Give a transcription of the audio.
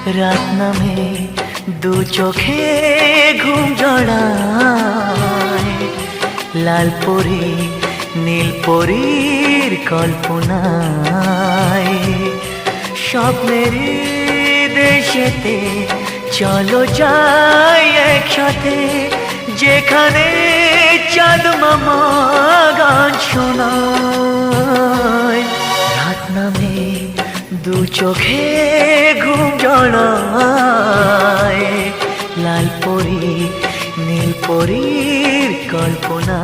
রাত নামে দু চোখে ঘুম জড়ায়, লাল পরি নীল পরীর কল্পনায়। স্বপ্নের দেশেতে চলো যাই একসাথে, যেখানে চাঁদ মামা গান শোনায়। রাত নামে দু চোখে ঘুম জড়ায়, লাল পরি নীল পরীর কল্পনায়।